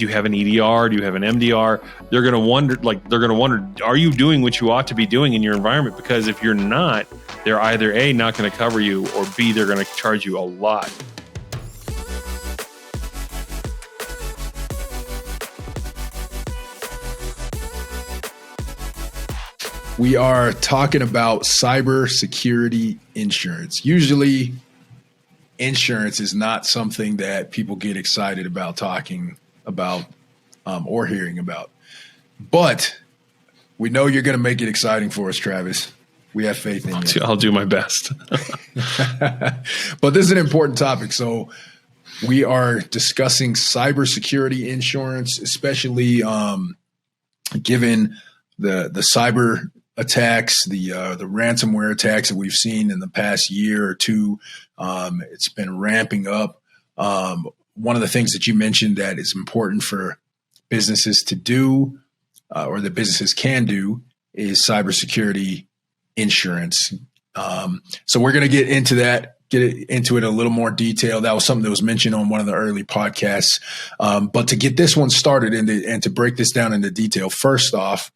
do you have an EDR? Do you have an MDR? They're going to wonder, are you doing what you ought to be doing in your environment? Because if you're not, they're either A, not going to cover you, or B, they're going to charge you a lot. We are talking about cybersecurity insurance. Usually, insurance is not something that people get excited about talking about or hearing about. But we know you're going to make it exciting for us, Travis. We have faith in you. I'll do my best. But this is an important topic. So we are discussing cybersecurity insurance, especially given the cyber attacks, the ransomware attacks that we've seen in the past year or two. It's been ramping up. One of the things that you mentioned that is important for businesses to do, or that businesses can do, is cybersecurity insurance. So we're going to get into it a little more detail. That was something that was mentioned on one of the early podcasts. But to get this one started and to break this down into detail, first off,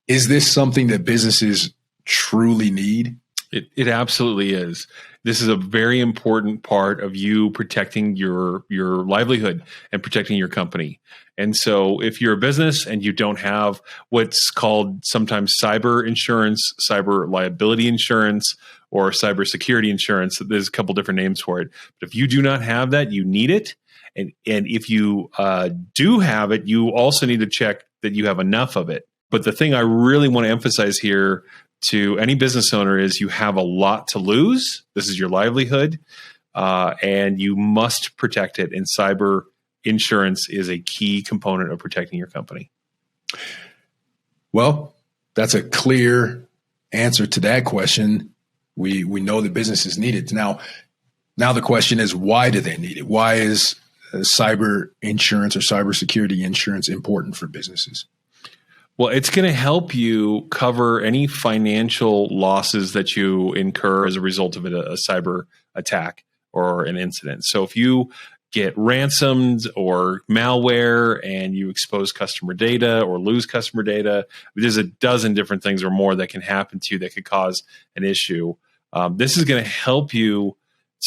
is this something that businesses truly need? It absolutely is. This is a very important part of you protecting your livelihood and protecting your company. And so if you're a business and you don't have what's called sometimes cyber insurance, cyber liability insurance, or cybersecurity insurance, there's a couple different names for it. But if you do not have that, you need it. And if you do have it, you also need to check that you have enough of it. But the thing I really want to emphasize here to any business owner is you have a lot to lose. This is your livelihood, and you must protect it. And cyber insurance is a key component of protecting your company. Well, that's a clear answer to that question. We know that businesses need it. Now the question is, why do they need it? Why is cyber insurance or cybersecurity insurance important for businesses? Well, it's going to help you cover any financial losses that you incur as a result of a cyber attack or an incident. So if you get ransomed or malware and you expose customer data or lose customer data, there's a dozen different things or more that can happen to you that could cause an issue. This is going to help you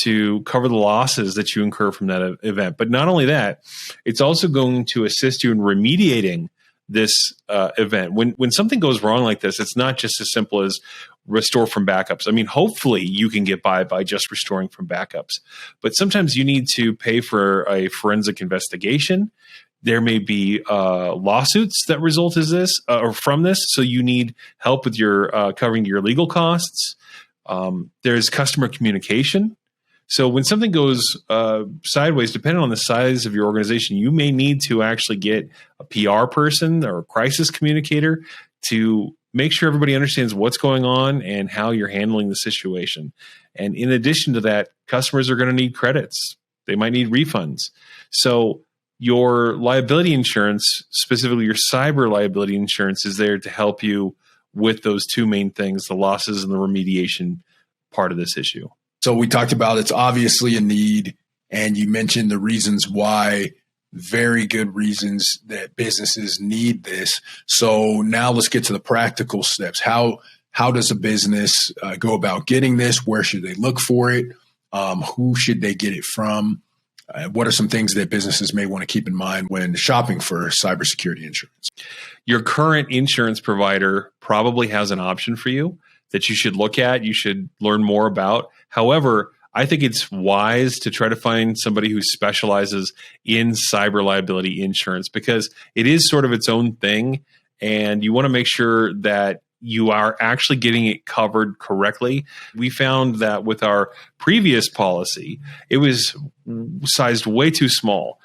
to cover the losses that you incur from that event. But not only that, it's also going to assist you in remediating this event. When something goes wrong like this, it's not just as simple as restore from backups. I mean, hopefully you can get by just restoring from backups, but sometimes you need to pay for a forensic investigation. There may be lawsuits that result as this or from this, so you need help with your covering your legal costs. There's customer communication. So when something goes sideways, depending on the size of your organization, you may need to actually get a PR person or a crisis communicator to make sure everybody understands what's going on and how you're handling the situation. And in addition to that, customers are going to need credits. They might need refunds. So your liability insurance, specifically your cyber liability insurance, is there to help you with those two main things, the losses and the remediation part of this issue. So we talked about it's obviously a need, and you mentioned the reasons why, very good reasons that businesses need this. So now let's get to the practical steps. How does a business go about getting this? Where should they look for it? Who should they get it from? What are some things that businesses may want to keep in mind when shopping for cybersecurity insurance? Your current insurance provider probably has an option for you that you should look at, you should learn more about. However, I think it's wise to try to find somebody who specializes in cyber liability insurance, because it is sort of its own thing, and you want to make sure that you are actually getting it covered correctly. We found that with our previous policy, it was sized way too small.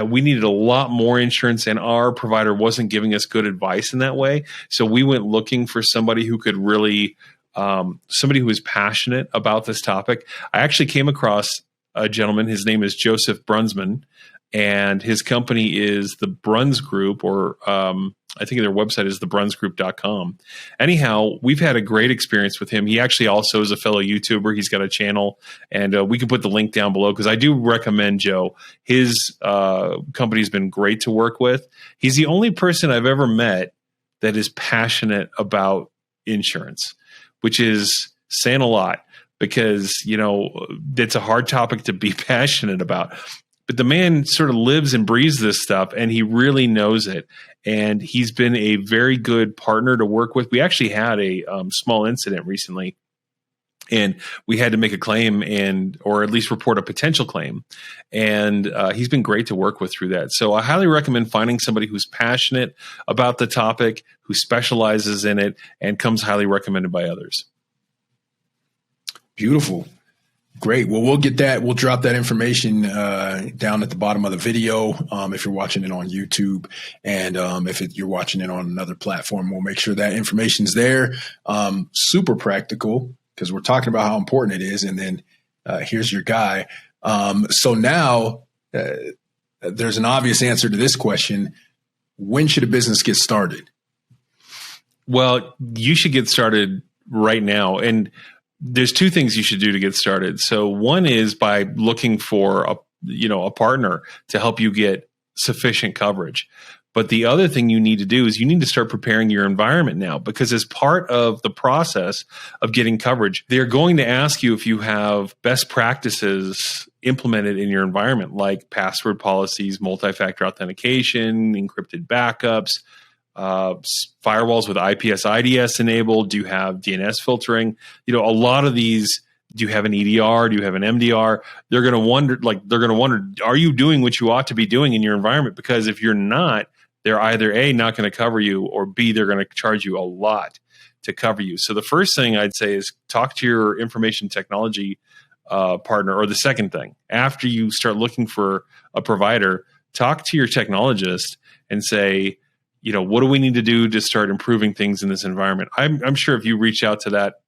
We needed a lot more insurance, and our provider wasn't giving us good advice in that way. So we went looking for somebody who could really, somebody who was passionate about this topic. I actually came across a gentleman. His name is Joseph Brunsman, and his company is the Bruns Group, or I think their website is thebrunsgroup.com. Anyhow, we've had a great experience with him. He actually also is a fellow YouTuber. He's got a channel, and we can put the link down below because I do recommend Joe. His company's been great to work with. He's the only person I've ever met that is passionate about insurance, which is saying a lot because, it's a hard topic to be passionate about. But the man sort of lives and breathes this stuff, and he really knows it. And he's been a very good partner to work with. We actually had a small incident recently, and we had to make a claim or at least report a potential claim. And he's been great to work with through that. So I highly recommend finding somebody who's passionate about the topic, who specializes in it, and comes highly recommended by others. Beautiful. Great. Well, we'll get that. We'll drop that information down at the bottom of the video if you're watching it on YouTube. And if you're watching it on another platform, we'll make sure that information's there. Super practical because we're talking about how important it is. And then here's your guy. So now there's an obvious answer to this question. When should a business get started? Well, you should get started right now. And there's two things you should do to get started. So one is by looking for a partner to help you get sufficient coverage. But the other thing you need to do is you need to start preparing your environment now, because as part of the process of getting coverage, they're going to ask you if you have best practices implemented in your environment, like password policies, multi-factor authentication, encrypted backups, firewalls with IPS IDS enabled. Do you have DNS filtering? A lot of these. Do you have an EDR? Do you have an MDR? They're going to wonder, are you doing what you ought to be doing in your environment? Because if you're not, they're either A, not going to cover you, or B, they're going to charge you a lot to cover you. So the first thing I'd say is talk to your information technology partner. Or the second thing, after you start looking for a provider, talk to your technologist and say, what do we need to do to start improving things in this environment? I'm sure if you reach out to that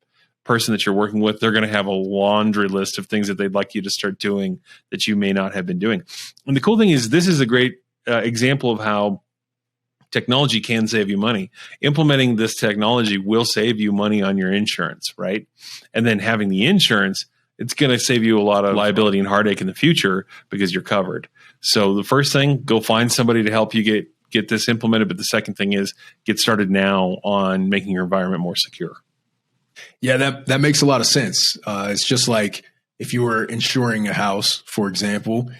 person that you're working with, they're going to have a laundry list of things that they'd like you to start doing that you may not have been doing. And the cool thing is, this is a great example of how technology can save you money. Implementing this technology will save you money on your insurance, right? And then having the insurance, it's going to save you a lot of liability and heartache in the future because you're covered. So the first thing, go find somebody to help you get this implemented. But the second thing is get started now on making your environment more secure. Yeah, that makes a lot of sense. It's just like if you were insuring a house, for example,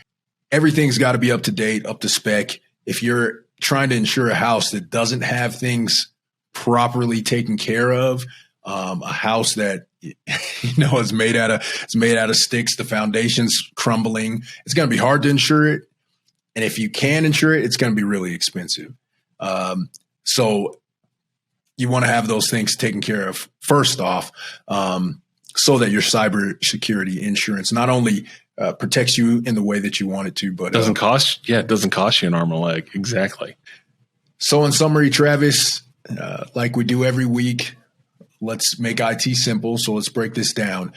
everything's got to be up to date, up to spec. If you're trying to insure a house that doesn't have things properly taken care of, a house that is made out of sticks, the foundation's crumbling, it's going to be hard to insure it. And if you can insure it, it's going to be really expensive. So you want to have those things taken care of first off, so that your cybersecurity insurance not only protects you in the way that you want it to, but it doesn't cost you an arm and a leg. Exactly. So in summary, Travis, like we do every week, let's make IT simple. So let's break this down.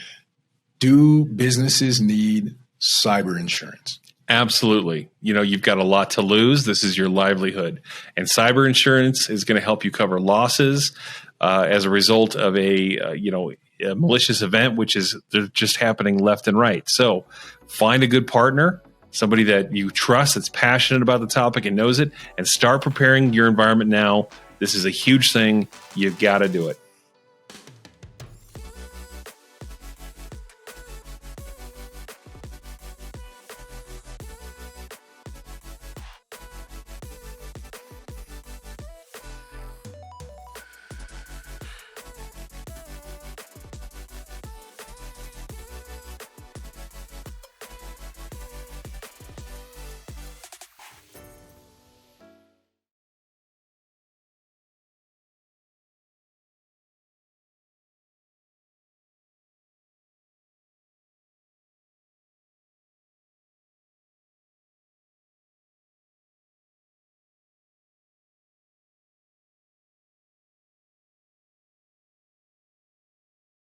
Do businesses need cyber insurance? Absolutely. You've got a lot to lose. This is your livelihood. And cyber insurance is going to help you cover losses as a result of a malicious event, which is they're just happening left and right. So find a good partner, somebody that you trust, that's passionate about the topic and knows it, and start preparing your environment now. This is a huge thing. You've got to do it.